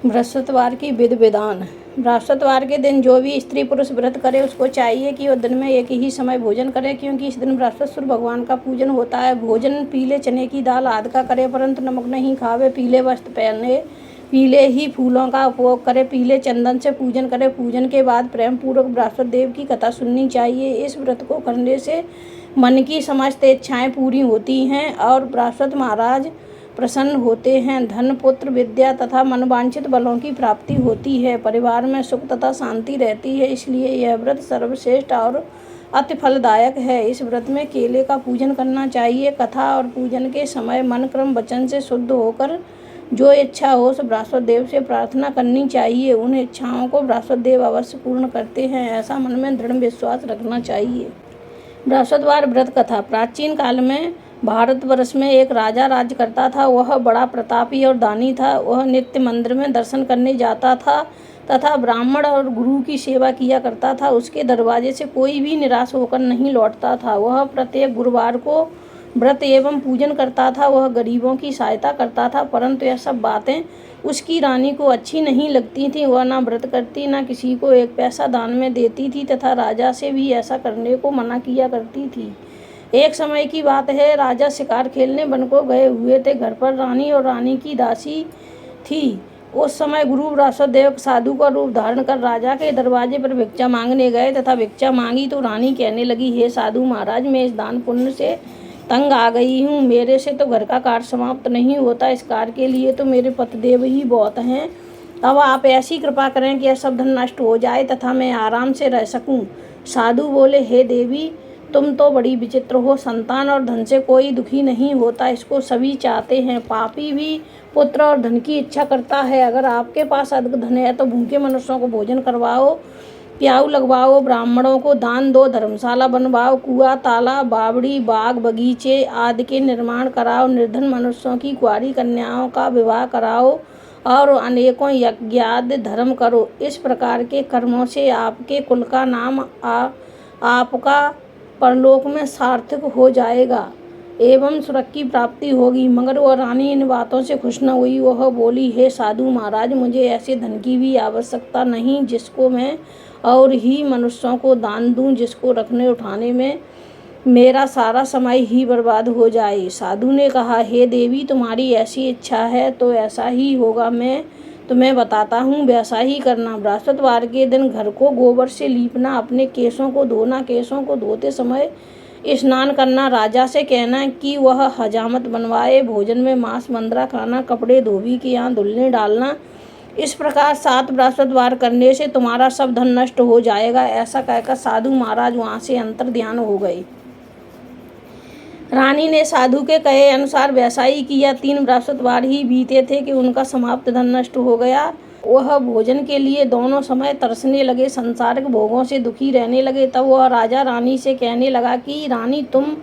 बृहस्पतिवार की विधि विधान। बृहस्पतिवार के दिन जो भी स्त्री पुरुष व्रत करे उसको चाहिए कि वो दिन में एक ही समय भोजन करे, क्योंकि इस दिन बृहस्पति भगवान का पूजन होता है। भोजन पीले चने की दाल आदि का करे, परंतु नमक नहीं खावे। पीले वस्त्र पहने, पीले ही फूलों का उपयोग करे, पीले चंदन से पूजन करे। पूजन के बाद प्रेम पूर्वक बृहस्पति देव की कथा सुननी चाहिए। इस व्रत को करने से मन की समस्त इच्छाएं पूरी होती हैं और बृहस्पति महाराज प्रसन्न होते हैं। धन, पुत्र, विद्या तथा मनवांछित बलों की प्राप्ति होती है। परिवार में सुख तथा शांति रहती है। इसलिए यह व्रत सर्वश्रेष्ठ और अति फलदायक है। इस व्रत में केले का पूजन करना चाहिए। कथा और पूजन के समय मन, क्रम, वचन से शुद्ध होकर जो इच्छा हो उस बृहस्पति देव से प्रार्थना करनी चाहिए। उन इच्छाओं को बृहस्पति देव अवश्य पूर्ण करते हैं, ऐसा मन में दृढ़ विश्वास रखना चाहिए। बृहस्पतिवार व्रत कथा। प्राचीन काल में भारतवर्ष में एक राजा राज्य करता था। वह बड़ा प्रतापी और दानी था। वह नित्य मंदिर में दर्शन करने जाता था तथा ब्राह्मण और गुरु की सेवा किया करता था। उसके दरवाजे से कोई भी निराश होकर नहीं लौटता था। वह प्रत्येक गुरुवार को व्रत एवं पूजन करता था। वह गरीबों की सहायता करता था, परंतु यह सब बातें उसकी रानी को अच्छी नहीं लगती थीं। वह ना व्रत करती, ना किसी को एक पैसा दान में देती थी तथा राजा से भी ऐसा करने को मना किया करती थी। एक समय की बात है, राजा शिकार खेलने वन को गए हुए थे। घर पर रानी और रानी की दासी थी। उस समय गुरु बृहस्पति देव साधु का रूप धारण कर राजा के दरवाजे पर भिक्षा मांगने गए तथा भिक्षा मांगी तो रानी कहने लगी, हे साधु महाराज, मैं इस दान पुण्य से तंग आ गई हूँ। मेरे से तो घर का कार्य समाप्त नहीं होता। इस कार्य के लिए तो मेरे पतिदेव ही बहुत हैं। तब आप ऐसी कृपा करें कि यह सब धन नष्ट हो जाए तथा मैं आराम से रह सकूं। साधु बोले, हे देवी, तुम तो बड़ी विचित्र हो। संतान और धन से कोई दुखी नहीं होता, इसको सभी चाहते हैं। पापी भी पुत्र और धन की इच्छा करता है। अगर आपके पास अधिक धन है तो भूखे मनुष्यों को भोजन करवाओ, प्याऊ लगवाओ, ब्राह्मणों को दान दो, धर्मशाला बनवाओ, कुआं, तालाब, बावड़ी, बाग, बगीचे आदि के निर्माण कराओ, निर्धन मनुष्यों की कुंवारी कन्याओं का विवाह कराओ और अनेकों यज्ञादि धर्म करो। इस प्रकार के कर्मों से आपके कुल का नाम आपका परलोक में सार्थक हो जाएगा एवं स्वर्ग की प्राप्ति होगी। मगर वह रानी इन बातों से खुश न हुई। वह बोली, हे साधु महाराज, मुझे ऐसे धन की भी आवश्यकता नहीं जिसको मैं और ही मनुष्यों को दान दूं, जिसको रखने उठाने में मेरा सारा समय ही बर्बाद हो जाए। साधु ने कहा, हे देवी, तुम्हारी ऐसी इच्छा है तो ऐसा ही होगा। मैं तुम्हें बताता हूँ, वैसा ही करना। बृहस्पतिवार के दिन घर को गोबर से लीपना, अपने केशों को धोना, केशों को धोते समय स्नान करना, राजा से कहना कि वह हजामत बनवाए, भोजन में मांस मंद्रा खाना, कपड़े धोबी के यहाँ धुलने डालना। इस प्रकार 7 बृहस्पतिवार करने से तुम्हारा सब धन नष्ट हो जाएगा। ऐसा कहकर साधु महाराज वहाँ से अंतर ध्यान हो गए। रानी ने साधु के कहे अनुसार वैसा ही किया। 3 बृहस्पतिवार ही बीते थे कि उनका समाप्त धन नष्ट हो गया। वह भोजन के लिए दोनों समय तरसने लगे, संसारिक भोगों से दुखी रहने लगे। तब वह राजा रानी से कहने लगा कि रानी, तुम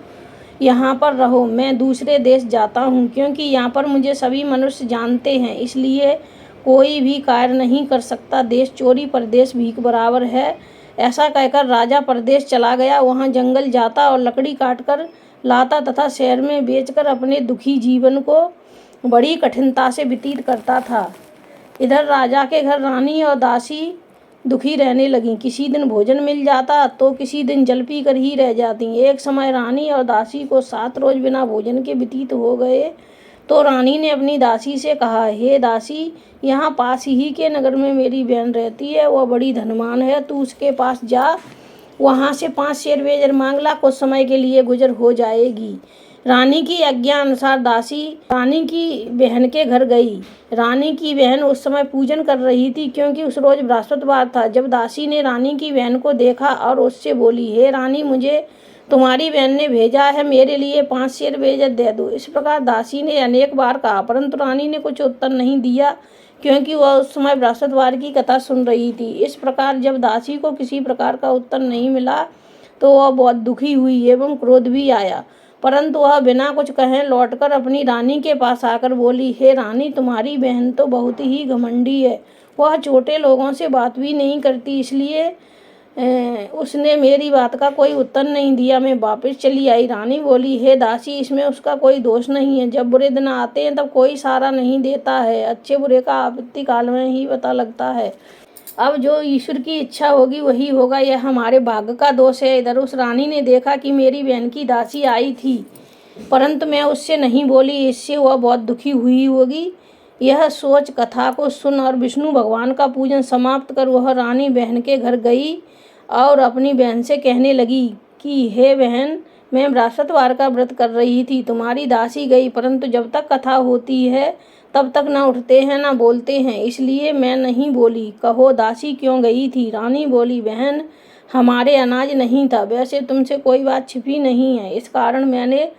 यहाँ पर रहो, मैं दूसरे देश जाता हूँ, क्योंकि यहाँ पर मुझे सभी मनुष्य जानते हैं, इसलिए कोई भी कार्य नहीं कर सकता। देश चोरी परदेश भीख बराबर है। ऐसा कहकर राजा परदेश चला गया। वहाँ जंगल जाता और लकड़ी काट कर लाता तथा शहर में बेचकर अपने दुखी जीवन को बड़ी कठिनता से व्यतीत करता था। इधर राजा के घर रानी और दासी दुखी रहने लगीं। किसी दिन भोजन मिल जाता तो किसी दिन जल पी कर ही रह जाती। एक समय रानी और दासी को 7 रोज बिना भोजन के व्यतीत हो गए तो रानी ने अपनी दासी से कहा, हे दासी, यहाँ पास ही के नगर में मेरी बहन रहती है। वह बड़ी धनवान है। तू उसके पास जा, वहाँ से 5 शेर बेजर मांग ला, कुछ समय के लिए गुजर हो जाएगी। रानी की आज्ञा अनुसार दासी रानी की बहन के घर गई। रानी की बहन उस समय पूजन कर रही थी, क्योंकि उस रोज बृहस्पतिवार था। जब दासी ने रानी की बहन को देखा और उससे बोली, हे रानी, मुझे तुम्हारी बहन ने भेजा है, मेरे लिए 5 शेर बेजर दे दो। इस प्रकार दासी ने अनेक बार कहा, परंतु रानी ने कुछ उत्तर नहीं दिया, क्योंकि वह उस समय बृहस्पतिवार की कथा सुन रही थी। इस प्रकार जब दासी को किसी प्रकार का उत्तर नहीं मिला तो वह बहुत दुखी हुई एवं क्रोध भी आया, परंतु वह बिना कुछ कहे लौटकर अपनी रानी के पास आकर बोली, हे रानी, तुम्हारी बहन तो बहुत ही घमंडी है। वह छोटे लोगों से बात भी नहीं करती, इसलिए उसने मेरी बात का कोई उत्तर नहीं दिया। मैं वापस चली आई। रानी बोली, हे दासी, इसमें उसका कोई दोष नहीं है। जब बुरे दिन आते हैं तब कोई सहारा नहीं देता है, अच्छे बुरे का आपत्ति काल में ही पता लगता है। अब जो ईश्वर की इच्छा होगी वही होगा, यह हमारे भाग्य का दोष है। इधर उस रानी ने देखा कि मेरी बहन की दासी आई थी, परंतु मैं उससे नहीं बोली, इससे वह बहुत दुखी हुई होगी। यह सोच कथा को सुन और विष्णु भगवान का पूजन समाप्त कर वह रानी बहन के घर गई और अपनी बहन से कहने लगी कि हे बहन, मैं बृहस्पतिवार का व्रत कर रही थी, तुम्हारी दासी गई, परंतु जब तक कथा होती है तब तक न उठते हैं न बोलते हैं, इसलिए मैं नहीं बोली। कहो दासी क्यों गई थी? रानी बोली, बहन, हमारे अनाज नहीं था। वैसे तुमसे कोई बात छिपी नहीं है, इस कारण मैंने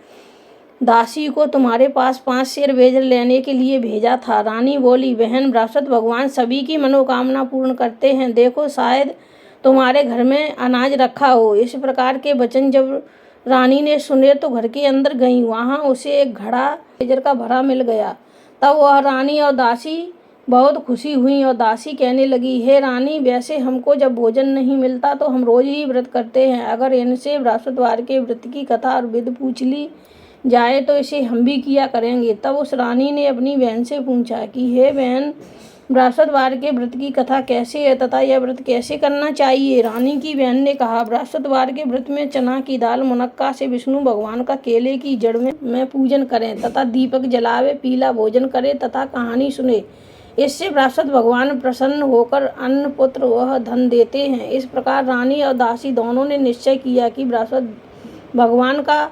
दासी को तुम्हारे पास 5 सेर भेज लेने के लिए भेजा था। रानी बोली, बहन, बृहस्पति भगवान सभी की मनोकामना पूर्ण करते हैं, देखो शायद तुम्हारे घर में अनाज रखा हो। इस प्रकार के वचन जब रानी ने सुने तो घर के अंदर गई। वहाँ उसे एक घड़ा भेजर का भरा मिल गया। तब वह रानी और दासी बहुत खुशी हुई और दासी कहने लगी, हे रानी, वैसे हमको जब भोजन नहीं मिलता तो हम रोज ही व्रत करते हैं। अगर इनसे बृहस्पतिवार के व्रत की कथा और विधि पूछ ली जाए तो इसे हम भी किया करेंगे। तब उस रानी ने अपनी बहन से पूछा कि हे बहन, बृहस्पतिवार के व्रत की कथा कैसे है तथा यह व्रत कैसे करना चाहिए? रानी की बहन ने कहा, बृहस्पतिवार के व्रत में चना की दाल मुनक्का से विष्णु भगवान का केले की जड़ में पूजन करें तथा दीपक जलावे, पीला भोजन करें तथा कहानी सुने। इससे बृहस्पति भगवान प्रसन्न होकर अन्न, पुत्र वह धन देते हैं। इस प्रकार रानी और दासी दोनों ने निश्चय किया कि बृहस्पति भगवान का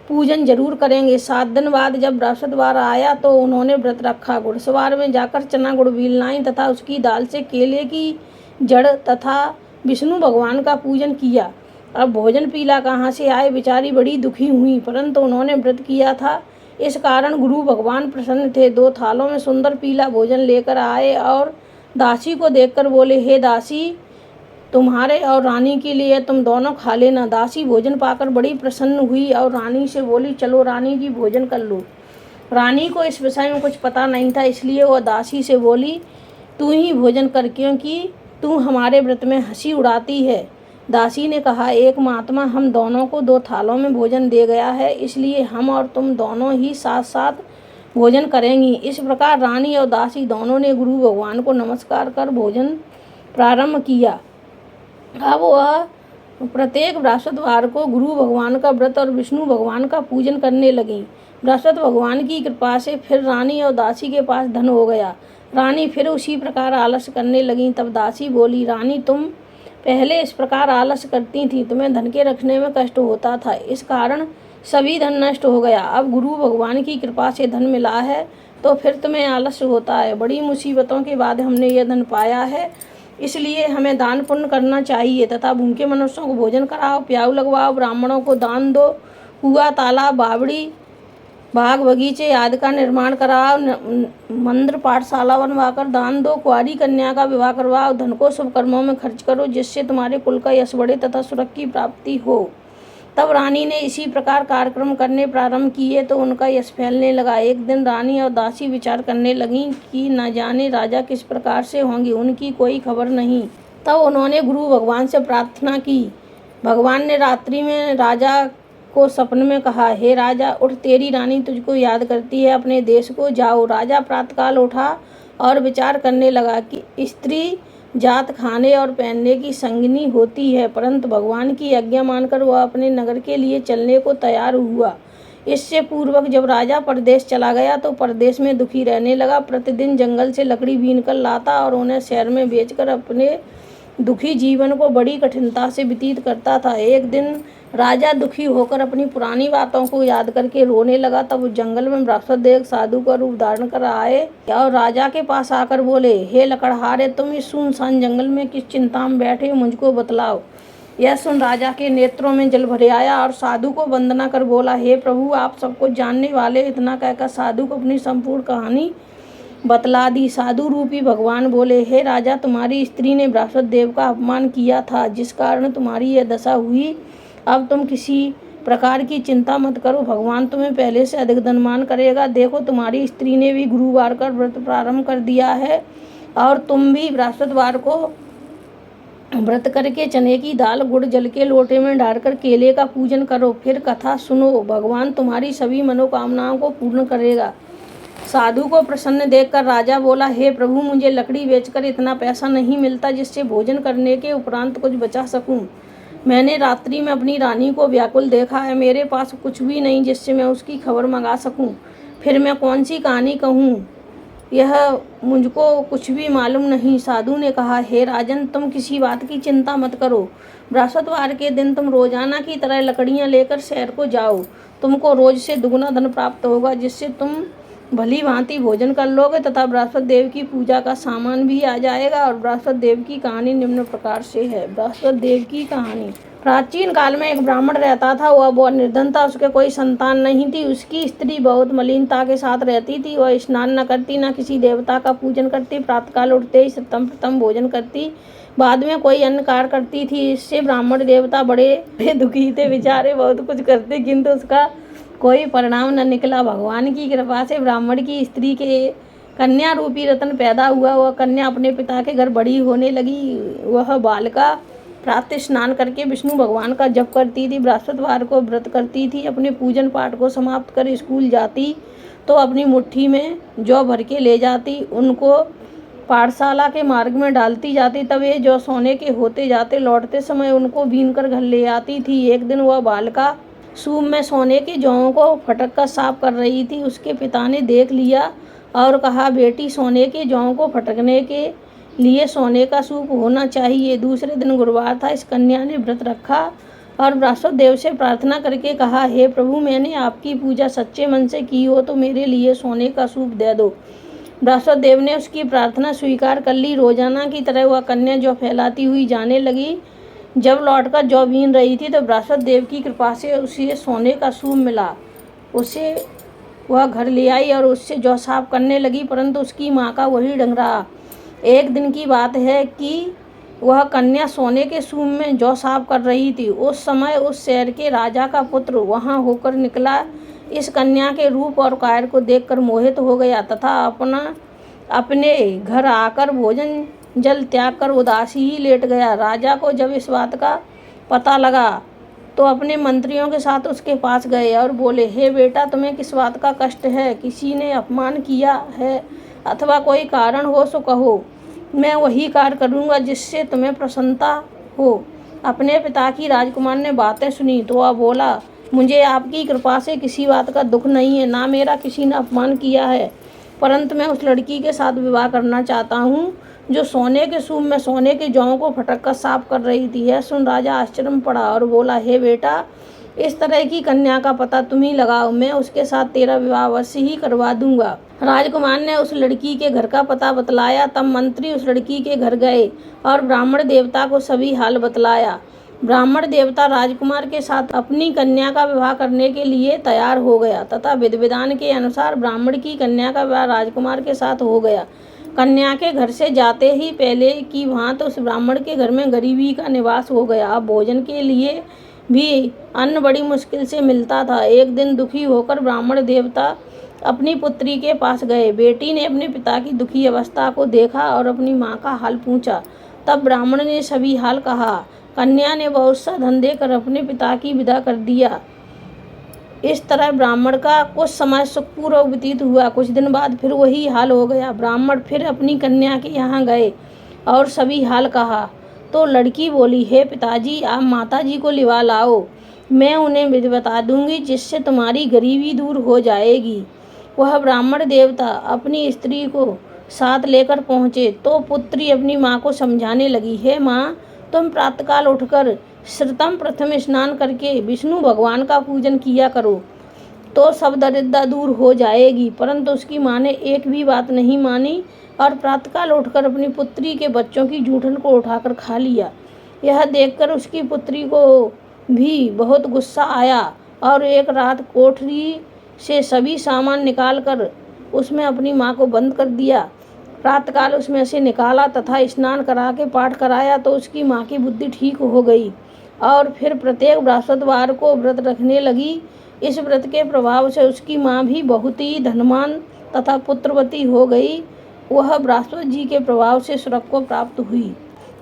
पूजन जरूर करेंगे। 7 दिन बाद जब बृहस्पतिवार आया तो उन्होंने व्रत रखा। घुड़सवार में जाकर चना गुड़ बील लाई तथा उसकी दाल से केले की जड़ तथा विष्णु भगवान का पूजन किया। अब भोजन पीला कहाँ से आए? बेचारी बड़ी दुखी हुई, परंतु उन्होंने व्रत किया था, इस कारण गुरु भगवान प्रसन्न थे। 2 थालों में सुंदर पीला भोजन लेकर आए और दासी को देखकर बोले, हे दासी, तुम्हारे और रानी के लिए तुम दोनों खा लेना। दासी भोजन पाकर बड़ी प्रसन्न हुई और रानी से बोली, चलो रानी जी, भोजन कर लो। रानी को इस विषय में कुछ पता नहीं था, इसलिए वह दासी से बोली, तू ही भोजन कर, क्योंकि तू हमारे व्रत में हंसी उड़ाती है। दासी ने कहा, एक महात्मा हम दोनों को 2 थालों में भोजन दे गया है, इसलिए हम और तुम दोनों ही साथ साथ भोजन करेंगी। इस प्रकार रानी और दासी दोनों ने गुरु भगवान को नमस्कार कर भोजन प्रारंभ किया। अब वह प्रत्येक बृहस्पतिवार को गुरु भगवान का व्रत और विष्णु भगवान का पूजन करने लगी। बृहस्पति भगवान की कृपा से फिर रानी और दासी के पास धन हो गया। रानी फिर उसी प्रकार आलस्य करने लगी। तब दासी बोली, रानी, तुम पहले इस प्रकार आलस्य करती थी, तुम्हें धन के रखने में कष्ट होता था, इस कारण सभी धन नष्ट हो गया। अब गुरु भगवान की कृपा से धन मिला है तो फिर तुम्हें आलस्य होता है। बड़ी मुसीबतों के बाद हमने यह धन पाया है, इसलिए हमें दान पुण्य करना चाहिए तथा भूखे मनुष्यों को भोजन कराओ, प्याऊ लगवाओ, ब्राह्मणों को दान दो, कुआं, तालाब, बावड़ी, बाग बगीचे आदि का निर्माण कराओ, मंदिर पाठशाला बनवाकर दान दो, कुंवारी कन्या का विवाह करवाओ, धन को शुभ कर्मों में खर्च करो, जिससे तुम्हारे कुल का यश बढ़े तथा सुरक्षा की प्राप्ति हो। तब रानी ने इसी प्रकार कार्यक्रम करने प्रारंभ किए तो उनका यश फैलने लगा। एक दिन रानी और दासी विचार करने लगीं कि न जाने राजा किस प्रकार से होंगे, उनकी कोई खबर नहीं। तब उन्होंने गुरु भगवान से प्रार्थना की। भगवान ने रात्रि में राजा को सपने में कहा, हे राजा, उठ, तेरी रानी तुझको याद करती है, अपने देश को जाओ। राजा प्रातःकाल उठा और विचार करने लगा कि स्त्री जात खाने और पहनने की संगिनी होती है, परंतु भगवान की आज्ञा मानकर वह अपने नगर के लिए चलने को तैयार हुआ। इससे पूर्वक जब राजा परदेश चला गया तो परदेश में दुखी रहने लगा। प्रतिदिन जंगल से लकड़ी बीन कर लाता और उन्हें शहर में बेचकर अपने दुखी जीवन को बड़ी कठिनता से व्यतीत करता था। एक दिन राजा दुखी होकर अपनी पुरानी बातों को याद करके रोने लगा। तब उस जंगल में बृहस्पति एक साधु का रूप धारण कर आए और राजा के पास आकर बोले, हे लकड़हारे, तुम इस सुनसान जंगल में किस चिंता में बैठे हो, मुझको बतलाओ। यह सुन राजा के नेत्रों में जल भर आया और साधु को वंदना कर बोला, हे प्रभु, आप सबको जानने वाले। इतना कहकर साधु को अपनी संपूर्ण कहानी बतला दी। साधु रूपी भगवान बोले, हे राजा, तुम्हारी स्त्री ने बृहस्पति देव का अपमान किया था, जिस कारण तुम्हारी यह दशा हुई। अब तुम किसी प्रकार की चिंता मत करो, भगवान तुम्हें पहले से अधिक धनमान करेगा। देखो, तुम्हारी स्त्री ने भी गुरुवार का व्रत प्रारंभ कर दिया है और तुम भी बृहस्पतिवार को व्रत करके चने की दाल गुड़ जल के लोटे में डालकर केले का पूजन करो। फिर कथा सुनो, भगवान तुम्हारी सभी मनोकामनाओं को पूर्ण करेगा। साधु को प्रसन्न देखकर राजा बोला, हे प्रभु, मुझे लकड़ी बेचकर इतना पैसा नहीं मिलता जिससे भोजन करने के उपरांत कुछ बचा सकूं। मैंने रात्रि में अपनी रानी को व्याकुल देखा है। मेरे पास कुछ भी नहीं जिससे मैं उसकी खबर मंगा सकूं। फिर मैं कौन सी कहानी कहूं, यह मुझको कुछ भी मालूम नहीं। साधु ने कहा, हे राजन, तुम किसी बात की चिंता मत करो। बृहस्पतिवार के दिन तुम रोजाना की तरह लकड़ियां लेकर शहर को जाओ। तुमको रोज से दुगना धन प्राप्त होगा, जिससे तुम भली भांति भोजन कर लोगे तथा बृहस्पति देव की पूजा का सामान भी आ जाएगा। और बृहस्पति देव की कहानी निम्न प्रकार से है। बृहस्पति देव की कहानी। प्राचीन काल में एक ब्राह्मण रहता था। वह बहुत निर्धन था, उसके कोई संतान नहीं थी। उसकी स्त्री बहुत मलिनता के साथ रहती थी। वह स्नान न करती, न किसी देवता का पूजन करती, प्रातःकाल उठते ही प्रथम भोजन करती, बाद में कोई अन्य कार्य करती थी। इससे ब्राह्मण देवता बड़े दुखी थे। बेचारे बहुत कुछ करते किंतु उसका कोई परिणाम न निकला। भगवान की कृपा से ब्राह्मण की स्त्री के कन्या रूपी रत्न पैदा हुआ। वह कन्या अपने पिता के घर बड़ी होने लगी। वह बालिका प्रातः स्नान करके विष्णु भगवान का जप करती थी, बृहस्पतिवार को व्रत करती थी, अपने पूजन पाठ को समाप्त कर स्कूल जाती तो अपनी मुट्ठी में जौ भर के ले जाती, उनको पाठशाला के मार्ग में डालती जाती। तब ये जौ सोने के होते जाते, लौटते समय उनको बीन कर घर ले आती थी। एक दिन वह बालिका सूप में सोने के जौं को फटक कर साफ कर रही थी। उसके पिता ने देख लिया और कहा, बेटी, सोने के जौं को फटकने के लिए सोने का सूप होना चाहिए। दूसरे दिन गुरुवार था। इस कन्या ने व्रत रखा और बृहस्पति देव से प्रार्थना करके कहा, हे प्रभु, मैंने आपकी पूजा सच्चे मन से की हो तो मेरे लिए सोने का सूप दे दो। बृहस्पति देव ने उसकी प्रार्थना स्वीकार कर ली। रोजाना की तरह वह कन्या जौ फैलाती हुई जाने लगी। जब लौटकर जौ बीन रही थी तो बृहस्पति देव की कृपा से उसे सोने का सूप मिला। उसे वह घर ले आई और उससे जौ साफ करने लगी, परंतु उसकी माँ का वही ढंग रहा। एक दिन की बात है कि वह कन्या सोने के सूप में जौ साफ कर रही थी। उस समय उस शहर के राजा का पुत्र वहां होकर निकला। इस कन्या के रूप और कार्य को देखकर मोहित हो गया तथा अपने घर आकर भोजन जल त्याग कर उदासी ही लेट गया। राजा को जब इस बात का पता लगा तो अपने मंत्रियों के साथ उसके पास गए और बोले, हे बेटा, तुम्हें किस बात का कष्ट है? किसी ने अपमान किया है अथवा कोई कारण हो सो कहो, मैं वही कार्य करूँगा जिससे तुम्हें प्रसन्नता हो। अपने पिता की राजकुमार ने बातें सुनी तो वह बोला, मुझे आपकी कृपा से किसी बात का दुख नहीं है, ना मेरा किसी ने अपमान किया है, परंतु मैं उस लड़की के साथ विवाह करना चाहता हूँ जो सोने के सूप में सोने के जौं को फटक कर साफ कर रही थी। यह सुन राजा आश्चर्य में पड़ा और बोला, हे बेटा, इस तरह की कन्या का पता तुम ही लगाओ, मैं उसके साथ तेरा विवाह अवश्य ही करवा दूंगा। राजकुमार ने उस लड़की के घर का पता बतलाया। तब मंत्री उस लड़की के घर गए और ब्राह्मण देवता को सभी हाल बतलाया। ब्राह्मण देवता राजकुमार के साथ अपनी कन्या का विवाह करने के लिए तैयार हो गया तथा विधि विधान के अनुसार ब्राह्मण की कन्या का विवाह राजकुमार के साथ हो गया। कन्या के घर से जाते ही पहले की भांति उस ब्राह्मण के घर में गरीबी का निवास हो गया। अब भोजन के लिए भी अन्न बड़ी मुश्किल से मिलता था। एक दिन दुखी होकर ब्राह्मण देवता अपनी पुत्री के पास गए। बेटी ने अपने पिता की दुखी अवस्था को देखा और अपनी माँ का हाल पूछा। तब ब्राह्मण ने सभी हाल कहा। कन्या ने बहुत सा धन देकर अपने पिता की विदा कर दिया। इस तरह ब्राह्मण का कुछ समय सुखपूर्वक व्यतीत हुआ। कुछ दिन बाद फिर वही हाल हो गया। ब्राह्मण फिर अपनी कन्या के यहाँ गए और सभी हाल कहा तो लड़की बोली, हे पिताजी, आप माताजी को लिवा लाओ, मैं उन्हें विधि बता दूंगी जिससे तुम्हारी गरीबी दूर हो जाएगी। वह ब्राह्मण देवता अपनी स्त्री को साथ लेकर पहुँचे तो पुत्री अपनी माँ को समझाने लगी, हे माँ, तुम प्रातःकाल उठकर श्रृतम प्रथम स्नान करके विष्णु भगवान का पूजन किया करो तो सब दरिद्रता दूर हो जाएगी। परंतु उसकी माँ ने एक भी बात नहीं मानी और प्रातःकाल उठकर अपनी पुत्री के बच्चों की जूठन को उठाकर खा लिया। यह देखकर उसकी पुत्री को भी बहुत गुस्सा आया और एक रात कोठरी से सभी सामान निकालकर उसमें अपनी माँ को बंद कर दिया। प्रातःकाल उसमें से निकाला तथा स्नान करा के पाठ कराया तो उसकी माँ की बुद्धि ठीक हो गई और फिर प्रत्येक बृहस्पतिवार को व्रत रखने लगी। इस व्रत के प्रभाव से उसकी माँ भी बहुत ही धनवान तथा पुत्रवती हो गई। वह बृहस्पति जी के प्रभाव से स्वर्ग को प्राप्त हुई।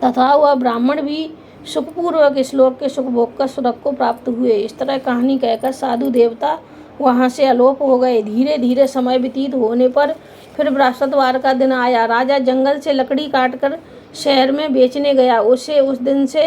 तथा वह ब्राह्मण भी सुखपूर्वक इस लोक के सुखभोग का स्वर्ग को प्राप्त हुए। इस तरह कहानी कहकर साधु देवता वहाँ से अलोप हो गए। धीरे धीरे समय व्यतीत होने पर फिर बृहस्पतिवार का दिन आया। राजा जंगल से लकड़ी काटकर शहर में बेचने गया। उसे उस दिन से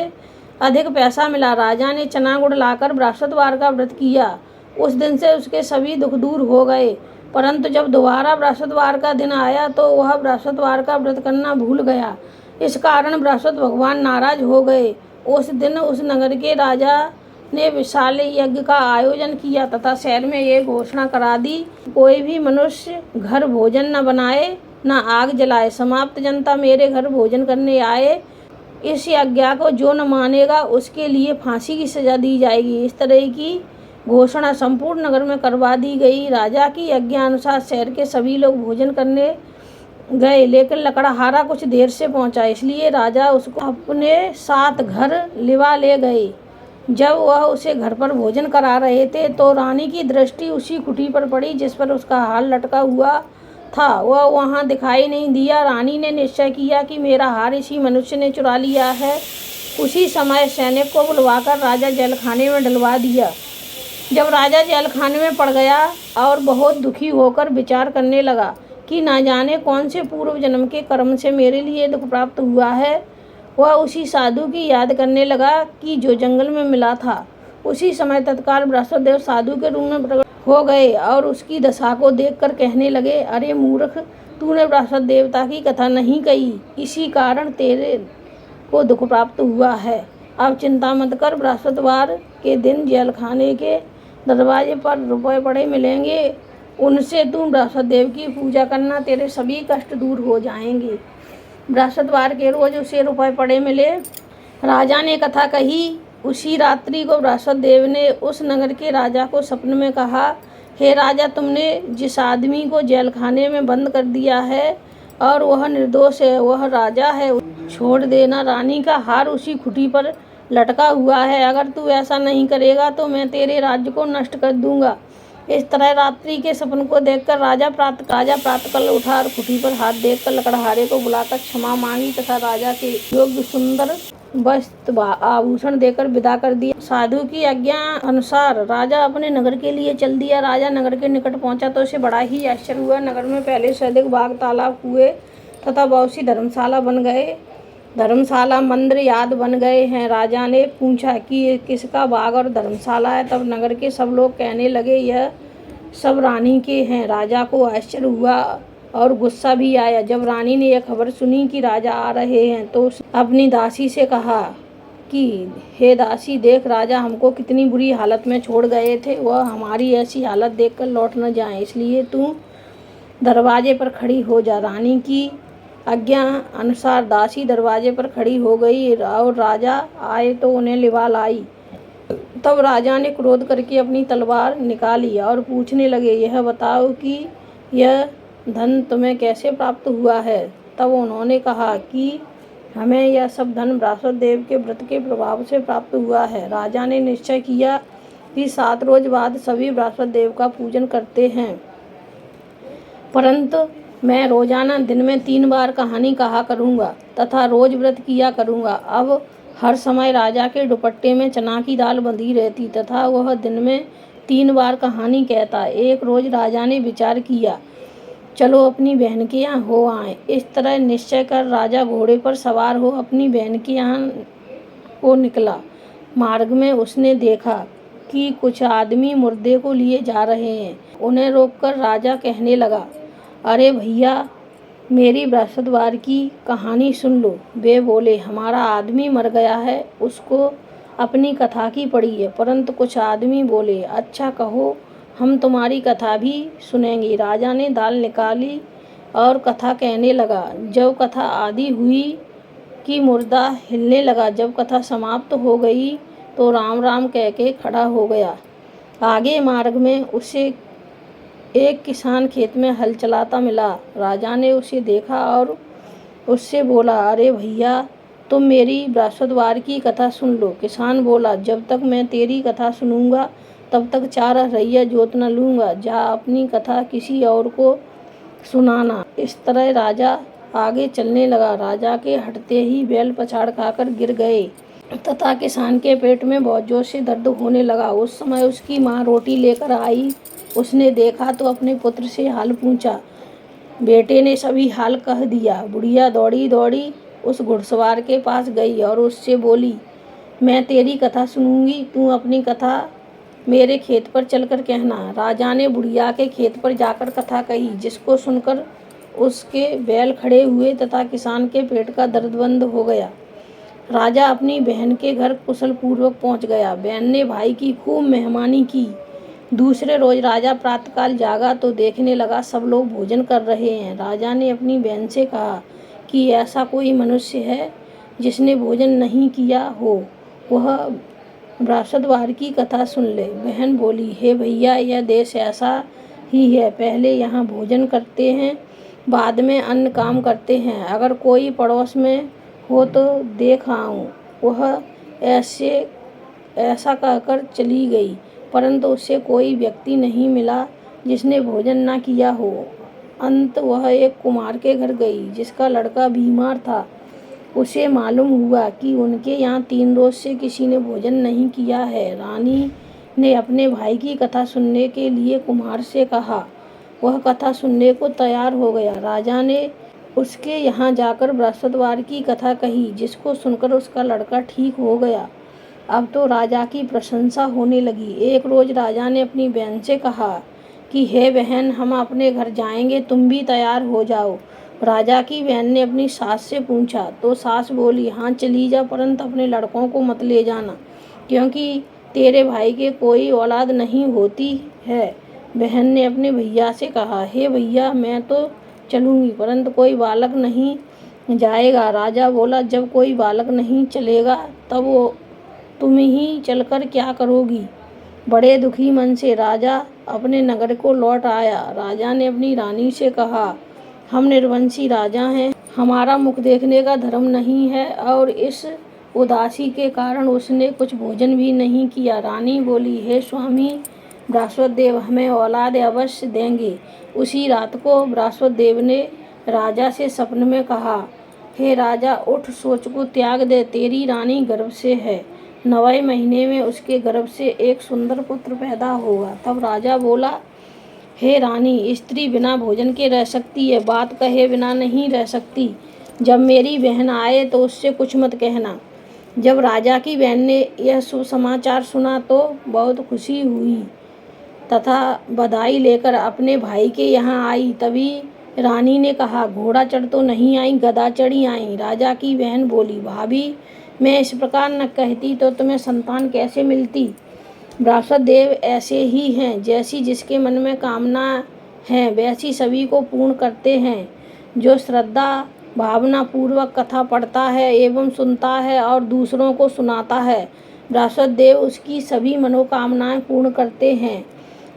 अधिक पैसा मिला। राजा ने चना गुड़ लाकर बृहस्पतिवार का व्रत किया। उस दिन से उसके सभी दुख दूर हो गए। परंतु जब दोबारा बृहस्पतिवार का दिन आया तो वह बृहस्पतिवार का व्रत करना भूल गया। इस कारण बृहस्पति भगवान नाराज हो गए। उस दिन उस नगर के राजा ने विशाल यज्ञ का आयोजन किया तथा शहर में ये घोषणा करा दी, कोई भी मनुष्य घर भोजन न बनाए न आग जलाए। समाप्त जनता मेरे घर भोजन करने आए। इस आज्ञा को जो न मानेगा उसके लिए फांसी की सजा दी जाएगी। इस तरह की घोषणा संपूर्ण नगर में करवा दी गई। राजा की आज्ञा अनुसार शहर के सभी लोग भोजन करने गए, लेकिन लकड़हारा कुछ देर से पहुंचा, इसलिए राजा उसको अपने साथ घर लिवा ले गए। जब वह उसे घर पर भोजन करा रहे थे तो रानी की दृष्टि उसी कुटी पर पड़ी जिस पर उसका हार लटका हुआ था। वह वहां दिखाई नहीं दिया। रानी ने निश्चय किया कि मेरा हार इसी मनुष्य ने चुरा लिया है। उसी समय सैनिक को बुलवाकर राजा जेलखाने में डलवा दिया। जब राजा जेलखाने में पड़ गया और बहुत दुखी होकर विचार करने लगा कि ना जाने कौन से पूर्व जन्म के कर्म से मेरे लिए दुख प्राप्त हुआ है, वह उसी साधु की याद करने लगा कि जो जंगल में मिला था। उसी समय तत्काल बृहस्पति देव साधु के रूप में प्रकट हो गए और उसकी दशा को देखकर कहने लगे, अरे मूर्ख, तूने बृहस्पति देवता की कथा नहीं कही, इसी कारण तेरे को दुख प्राप्त हुआ है। अब चिंता मत कर, बृहस्पतिवार के दिन जेलखाने के दरवाजे पर रुपए पड़े मिलेंगे, उनसे तुम बृहस्पति देव की पूजा करना, तेरे सभी कष्ट दूर हो जाएंगे। बृहस्पतिवार के रोज उसे रुपए पड़े मिले। राजा ने कथा कही। उसी रात्रि को बृहस्पति देव ने उस नगर के राजा को सपने में कहा, हे राजा, तुमने जिस आदमी को जेलखाने में बंद कर दिया है और वह निर्दोष है, वह राजा है, छोड़ देना। रानी का हार उसी खुटी पर लटका हुआ है। अगर तू ऐसा नहीं करेगा तो मैं तेरे राज्य को नष्ट कर दूंगा। इस तरह रात्रि के सपन को देखकर राजा प्रातःकाल उठा और खुटी पर हाथ देखकर लकड़हारे को बुलाकर क्षमा मांगी तथा राजा के योग्य सुंदर वस्त्र आभूषण देकर विदा कर दिया। साधु की आज्ञा अनुसार राजा अपने नगर के लिए चल दिया। राजा नगर के निकट पहुंचा तो उसे बड़ा ही आश्चर्य हुआ। नगर में पहले से अधिक बाग तालाब हुए तथा बहुत सी धर्मशाला बन गए। धर्मशाला मंदिर याद बन गए हैं। राजा ने पूछा कि किसका बाग और धर्मशाला है। तब नगर के सब लोग कहने लगे, यह सब रानी के हैं। राजा को आश्चर्य हुआ और गुस्सा भी आया। जब रानी ने यह खबर सुनी कि राजा आ रहे हैं तो उसने अपनी दासी से कहा कि हे दासी, देख, राजा हमको कितनी बुरी हालत में छोड़ गए थे। वह हमारी ऐसी हालत देखकर लौट न जाएं, इसलिए तू दरवाजे पर खड़ी हो जा। रानी की आज्ञा अनुसार दासी दरवाजे पर खड़ी हो गई और राजा आए तो उन्हें लिवा लाई। तब राजा ने क्रोध करके अपनी तलवार निकाली और पूछने लगे, यह बताओ कि यह धन तुम्हें कैसे प्राप्त हुआ है। तब उन्होंने कहा कि हमें यह सब धन बृहस्पति देव के व्रत के प्रभाव से प्राप्त हुआ है। राजा ने निश्चय किया कि 7 रोज बाद सभी बृहस्पति देव का पूजन करते हैं, परंतु मैं रोजाना दिन में 3 बार कहानी कहा करूँगा तथा रोज व्रत किया करूँगा। अब हर समय राजा के दुपट्टे में चना की दाल बंधी रहती तथा वह दिन में 3 बार कहानी कहता। एक रोज राजा ने विचार किया, चलो अपनी बहन के यहाँ हो आए। इस तरह निश्चय कर राजा घोड़े पर सवार हो अपनी बहन के यहाँ को निकला। मार्ग में उसने देखा कि कुछ आदमी मुर्दे को लिए जा रहे हैं। उन्हें रोककर राजा कहने लगा, अरे भैया, मेरी बृहस्पतिवार की कहानी सुन लो। वे बोले, हमारा आदमी मर गया है, उसको अपनी कथा की पड़ी है। परंतु कुछ आदमी बोले, अच्छा कहो, हम तुम्हारी कथा भी सुनेंगे। राजा ने दाल निकाली और कथा कहने लगा। जब कथा आदि हुई कि मुर्दा हिलने लगा। जब कथा समाप्त हो गई तो राम राम कह के खड़ा हो गया। आगे मार्ग में उसे एक किसान खेत में हल चलाता मिला। राजा ने उसे देखा और उससे बोला, अरे भैया, तुम मेरी बृहस्पतिवार की कथा सुन लो। किसान बोला, जब तक मैं तेरी कथा सुनूंगा तब तक 4 रैया जोत न लूँगा। जा अपनी कथा किसी और को सुनाना। इस तरह राजा आगे चलने लगा। राजा के हटते ही बैल पछाड़ खाकर गिर गए तथा किसान के पेट में बहुत जोर से दर्द होने लगा। उस समय उसकी माँ रोटी लेकर आई। उसने देखा तो अपने पुत्र से हाल पूछा। बेटे ने सभी हाल कह दिया। बुढ़िया दौड़ी दौड़ी उस घुड़सवार के पास गई और उससे बोली, मैं तेरी कथा सुनूंगी, तू अपनी कथा मेरे खेत पर चलकर कहना। राजा ने बुढ़िया के खेत पर जाकर कथा कही, जिसको सुनकर उसके बैल खड़े हुए तथा किसान के पेट का दर्द बंद हो गया। राजा अपनी बहन के घर कुशल पूर्वक पहुंच गया। बहन ने भाई की खूब मेहमानी की। दूसरे रोज राजा प्रातःकाल जागा तो देखने लगा सब लोग भोजन कर रहे हैं। राजा ने अपनी बहन से कहा कि ऐसा कोई मनुष्य है जिसने भोजन नहीं किया हो, वह बृहस्पतिवार की कथा सुन ले। बहन बोली, हे भैया, यह देश ऐसा ही है, पहले यहाँ भोजन करते हैं, बाद में अन्य काम करते हैं। अगर कोई पड़ोस में हो तो देख आऊँ। वह ऐसा कहकर चली गई, परंतु उससे कोई व्यक्ति नहीं मिला जिसने भोजन न किया हो। अंत वह एक कुम्हार के घर गई जिसका लड़का बीमार था। उसे मालूम हुआ कि उनके यहाँ 3 रोज से किसी ने भोजन नहीं किया है। रानी ने अपने भाई की कथा सुनने के लिए कुम्हार से कहा। वह कथा सुनने को तैयार हो गया। राजा ने उसके यहाँ जाकर बृहस्पतिवार की कथा कही, जिसको सुनकर उसका लड़का ठीक हो गया। अब तो राजा की प्रशंसा होने लगी। एक रोज राजा ने अपनी बहन से कहा कि हे बहन, हम अपने घर जाएंगे, तुम भी तैयार हो जाओ। राजा की बहन ने अपनी सास से पूछा तो सास बोली, हाँ चली जा, परंतु अपने लड़कों को मत ले जाना, क्योंकि तेरे भाई के कोई औलाद नहीं होती है। बहन ने अपने भैया से कहा, हे भैया, मैं तो चलूँगी, परंतु कोई बालक नहीं जाएगा। राजा बोला, जब कोई बालक नहीं चलेगा तब वो तुम ही चलकर क्या करोगी। बड़े दुखी मन से राजा अपने नगर को लौट आया। राजा ने अपनी रानी से कहा, हम निर्वंशी राजा हैं, हमारा मुख देखने का धर्म नहीं है, और इस उदासी के कारण उसने कुछ भोजन भी नहीं किया। रानी बोली, हे स्वामी, बृहस्पति देव हमें औलाद अवश्य देंगे। उसी रात को बृहस्पति देव ने राजा से सपने में कहा, हे राजा, उठ, सोच को त्याग दे, तेरी रानी गर्भ से है, 9वें महीने में उसके गर्भ से एक सुंदर पुत्र पैदा होगा। तब राजा बोला, हे रानी, स्त्री बिना भोजन के रह सकती है, बात कहे बिना नहीं रह सकती। जब मेरी बहन आए तो उससे कुछ मत कहना। जब राजा की बहन ने यह सुसमाचार सुना तो बहुत खुशी हुई तथा बधाई लेकर अपने भाई के यहाँ आई। तभी रानी ने कहा, घोड़ा चढ़ तो नहीं आई, गधा चढ़ी आई। राजा की बहन बोली, भाभी, मैं इस प्रकार न कहती तो तुम्हें संतान कैसे मिलती। बृहस्पति देव ऐसे ही हैं, जैसी जिसके मन में कामना है वैसी सभी को पूर्ण करते हैं। जो श्रद्धा भावना पूर्वक कथा पढ़ता है एवं सुनता है और दूसरों को सुनाता है, बृहस्पति देव उसकी सभी मनोकामनाएं पूर्ण करते हैं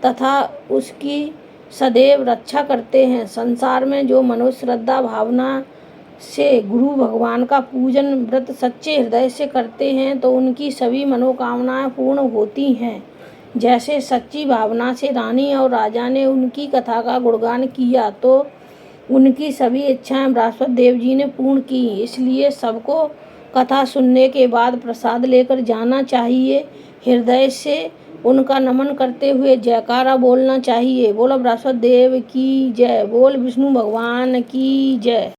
तथा उसकी सदैव रक्षा करते हैं। संसार में जो मनुष्य श्रद्धा भावना से गुरु भगवान का पूजन व्रत सच्चे हृदय से करते हैं तो उनकी सभी मनोकामनाएं पूर्ण होती हैं। जैसे सच्ची भावना से रानी और राजा ने उनकी कथा का गुणगान किया तो उनकी सभी इच्छाएं बृहस्पति देव जी ने पूर्ण की। इसलिए सबको कथा सुनने के बाद प्रसाद लेकर जाना चाहिए। हृदय से उनका नमन करते हुए जयकारा बोलना चाहिए। बोलो बृहस्पति देव की जय, बोल विष्णु भगवान की जय।